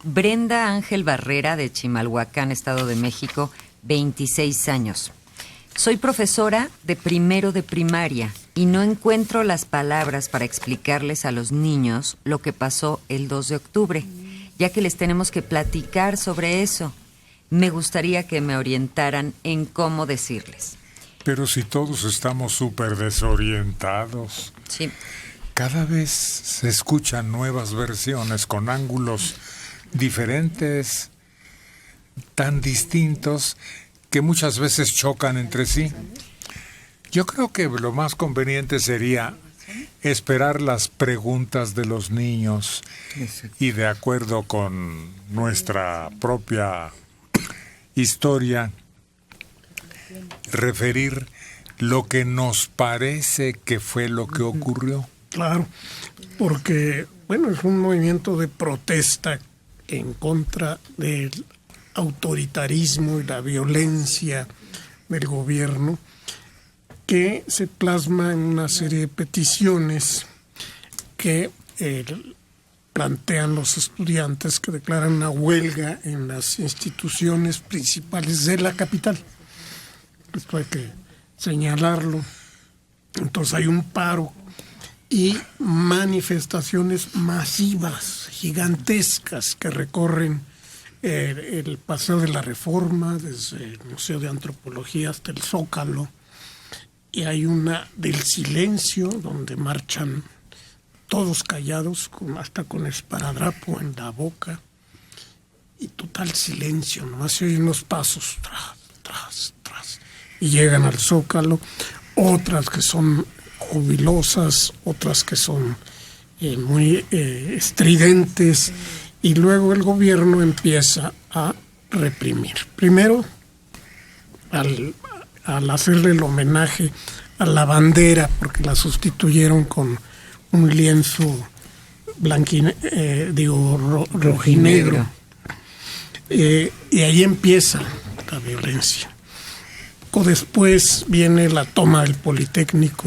Brenda Ángel Barrera, de Chimalhuacán, Estado de México, 26 años. Soy profesora de primero de primaria y no encuentro las palabras para explicarles a los niños lo que pasó el 2 de octubre, ya que les tenemos que platicar sobre eso. Me gustaría que me orientaran en cómo decirles. Pero si todos estamos súper desorientados. Sí. Cada vez se escuchan nuevas versiones con ángulos diferentes, tan distintos, que muchas veces chocan entre sí. Yo creo que lo más conveniente sería esperar las preguntas de los niños y, de acuerdo con nuestra propia historia, referir lo que nos parece que fue lo que ocurrió. Claro, porque, bueno, es un movimiento de protesta en contra del autoritarismo y la violencia del gobierno, que se plasma en una serie de peticiones que plantean los estudiantes, que declaran una huelga en las instituciones principales de la capital. Esto hay que señalarlo. Entonces hay un paro y manifestaciones masivas, gigantescas, que recorren el Paseo de la Reforma, desde el Museo de Antropología hasta el Zócalo, y hay una del silencio, donde marchan todos callados, hasta con esparadrapo en la boca, y total silencio, nomás se oyen los pasos, tras, y llegan al Zócalo. Otras que son jubilosas, otras que son muy estridentes, y luego el gobierno empieza a reprimir. Primero, al hacerle el homenaje a la bandera, porque la sustituyeron con un lienzo rojinegro. Y ahí empieza la violencia. Después viene la toma del Politécnico,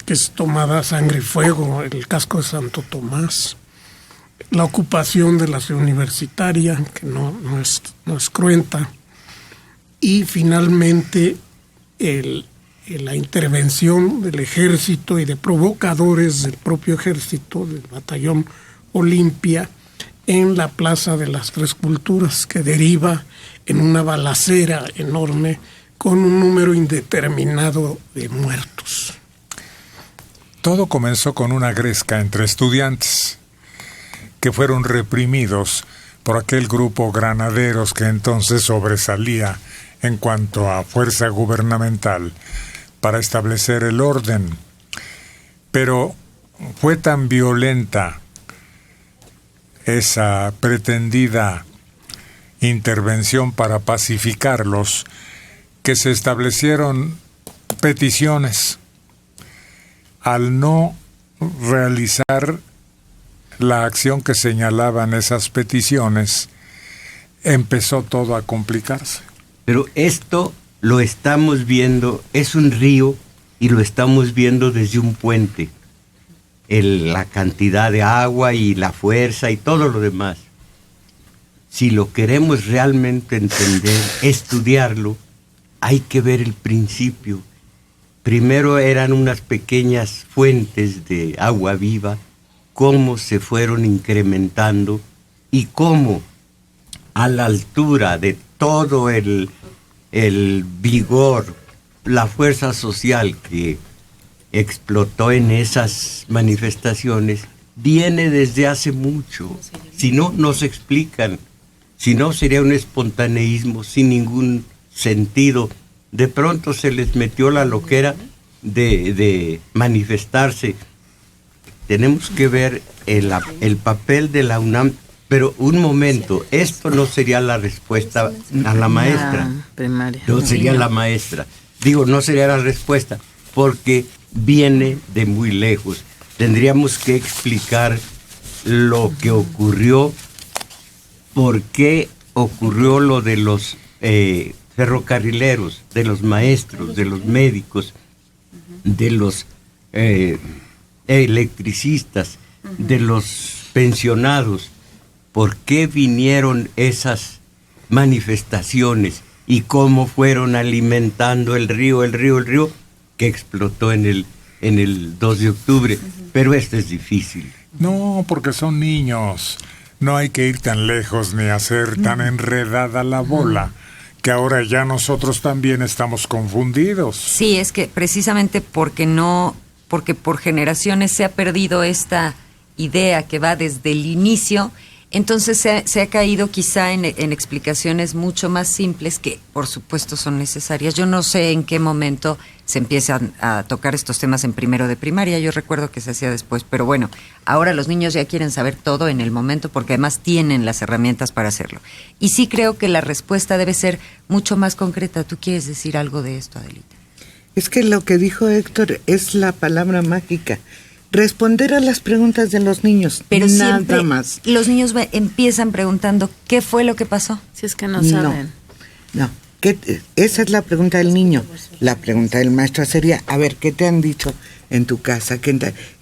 que es tomada a sangre y fuego, el casco de Santo Tomás, la ocupación de la ciudad universitaria, que no es cruenta, y finalmente la intervención del ejército y de provocadores del propio ejército, del batallón Olimpia, en la Plaza de las Tres Culturas, que deriva en una balacera enorme con un número indeterminado de muertos. Todo comenzó con una gresca entre estudiantes que fueron reprimidos por aquel grupo granaderos que entonces sobresalía en cuanto a fuerza gubernamental para establecer el orden. Pero fue tan violenta esa pretendida intervención para pacificarlos que se establecieron peticiones. Al no realizar la acción que señalaban esas peticiones, empezó todo a complicarse. Pero esto lo estamos viendo, es un río y lo estamos viendo desde un puente. La cantidad de agua y la fuerza y todo lo demás. Si lo queremos realmente entender, estudiarlo, hay que ver el principio. Primero eran unas pequeñas fuentes de agua viva, cómo se fueron incrementando y cómo a la altura de todo el vigor, la fuerza social que explotó en esas manifestaciones, viene desde hace mucho. Si no, nos explican. Si no, sería un espontaneísmo sin ningún sentido. De pronto se les metió la loquera de manifestarse. Tenemos que ver el papel de la UNAM. Pero un momento, esto no sería la respuesta a la maestra. Primaria. No sería la maestra. Digo, no sería la respuesta, porque viene de muy lejos. Tendríamos que explicar lo que ocurrió, por qué ocurrió lo de los ferrocarrileros, de los maestros, de los médicos, de los electricistas, de los pensionados. por qué vinieron esas manifestaciones y cómo fueron alimentando el río que explotó en el 2 de octubre. Pero esto es difícil. No, porque son niños. No hay que ir tan lejos ni hacer tan enredada la bola, que ahora ya nosotros también estamos confundidos. Sí, es que precisamente porque por generaciones se ha perdido esta idea que va desde el inicio, entonces se ha caído quizá en explicaciones mucho más simples que por supuesto son necesarias. Yo no sé en qué momento se empiezan a tocar estos temas en primero de primaria, yo recuerdo que se hacía después, pero bueno, ahora los niños ya quieren saber todo en el momento porque además tienen las herramientas para hacerlo. Y sí creo que la respuesta debe ser mucho más concreta. ¿Tú quieres decir algo de esto, Adelita? Es que lo que dijo Héctor es la palabra mágica. Responder a las preguntas de los niños, pero nada siempre más. Los niños empiezan preguntando ¿qué fue lo que pasó? Si es que no saben. No. Esa es la pregunta del niño. La pregunta del maestro sería, a ver, ¿qué te han dicho en tu casa?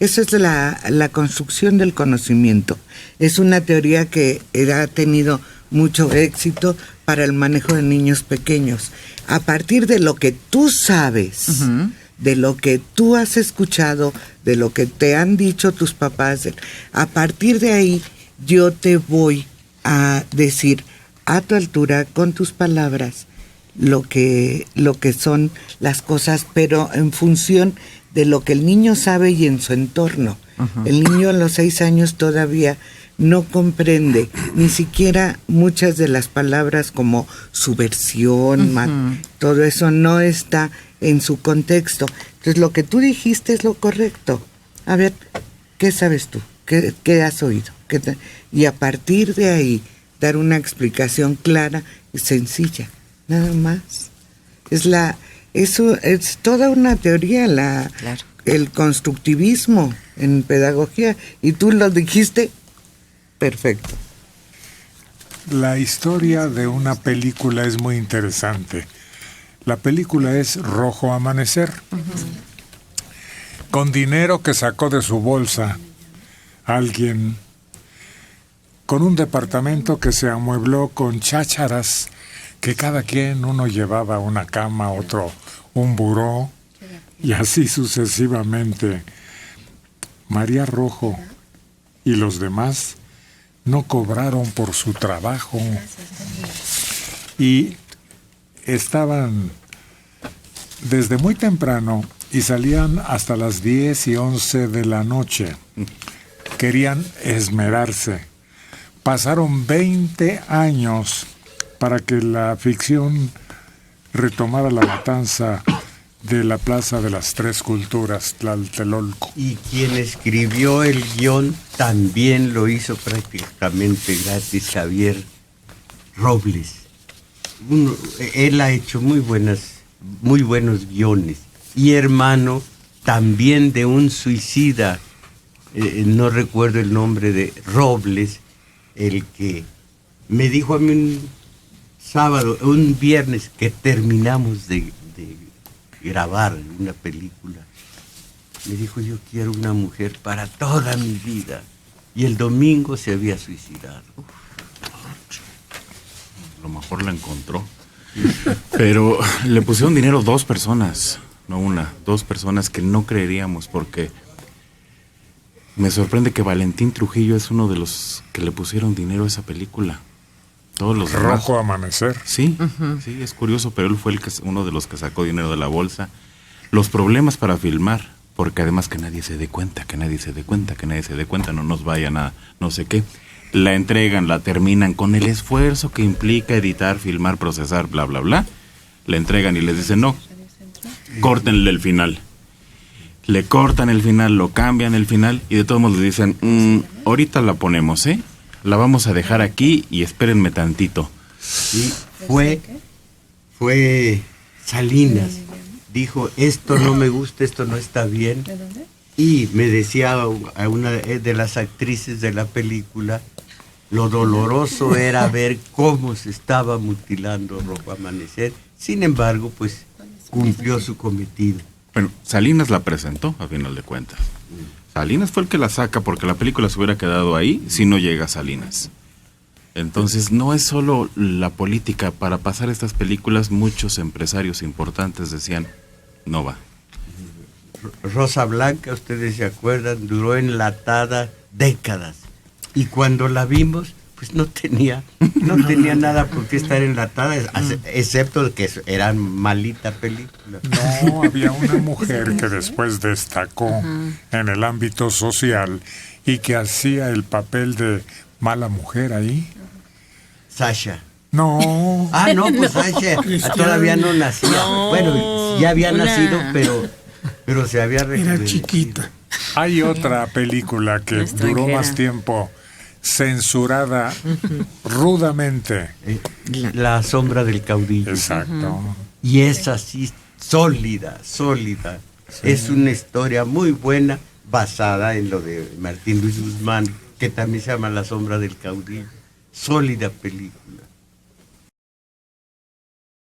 Esa es la construcción del conocimiento. Es una teoría que ha tenido mucho éxito para el manejo de niños pequeños. A partir de lo que tú sabes, de lo que tú has escuchado, de lo que te han dicho tus papás, a partir de ahí yo te voy a decir a tu altura, con tus palabras, lo que son las cosas, pero en función de lo que el niño sabe y en su entorno. El niño a los 6 años todavía no comprende ni siquiera muchas de las palabras como subversión, todo eso no está en su contexto. Entonces lo que tú dijiste es lo correcto. A ver, ¿qué sabes tú? ¿Qué has oído? Y a partir de ahí dar una explicación clara y sencilla, nada más. Eso es toda una teoría, Claro. El constructivismo en pedagogía, y tú lo dijiste perfecto. La historia de una película es muy interesante. La película es Rojo Amanecer. Con dinero que sacó de su bolsa alguien, con un departamento que se amuebló con chácharas, que cada quien, uno llevaba una cama, otro un buró, y así sucesivamente. María Rojo y los demás no cobraron por su trabajo y estaban desde muy temprano y salían hasta las 10 y 11 de la noche. Querían esmerarse. Pasaron 20 años para que la ficción retomara la matanza de la Plaza de las Tres Culturas, Tlatelolco. Y quien escribió el guión también lo hizo prácticamente gratis, Javier Robles. Él ha hecho muy buenos guiones. Y hermano también de un suicida, no recuerdo el nombre de Robles, el que me dijo a mí un viernes que terminamos de grabar una película, me dijo: yo quiero una mujer para toda mi vida, y el domingo se había suicidado. A lo mejor la encontró, pero le pusieron dinero 2 personas, no una, 2 personas que no creeríamos, porque me sorprende que Valentín Trujillo es uno de los que le pusieron dinero a esa película. Todos los demás. Rojo Amanecer. Sí, sí, es curioso, pero él fue uno de los que sacó dinero de la bolsa. Los problemas para filmar, porque además que nadie se dé cuenta, no nos vayan a no sé qué. La entregan, la terminan con el esfuerzo que implica editar, filmar, procesar, bla, bla, bla. La entregan y les dicen: no, córtenle el final. Le cortan el final, lo cambian el final, y de todos modos le dicen: ahorita la ponemos, la vamos a dejar aquí y espérenme tantito. Y fue Salinas, dijo: esto no me gusta, esto no está bien. Y me decía a una de las actrices de la película, lo doloroso era ver cómo se estaba mutilando Rojo Amanecer. Sin embargo, pues cumplió su cometido. Bueno, Salinas la presentó, a final de cuentas. Salinas fue el que la saca, porque la película se hubiera quedado ahí si no llega Salinas. Entonces, no es solo la política. Para pasar estas películas, muchos empresarios importantes decían, no va. Rosa Blanca, ustedes se acuerdan, duró enlatada décadas. Y cuando la vimos, pues no tenía nada por qué estar enlatada, excepto que era malita película. No, había una mujer que después destacó en el ámbito social y que hacía el papel de mala mujer ahí. Sasha. No. Ah, no, pues Sasha todavía no nacía. No, Bueno, ya había nacido, pero se había Era rejuvenecido. chiquita. Hay otra película que Extranjera. duró más tiempo censurada rudamente. La sombra del caudillo. Exacto. Y es así, sólida. Es una historia muy buena, basada en lo de Martín Luis Guzmán, que también se llama La sombra del caudillo. Sólida película.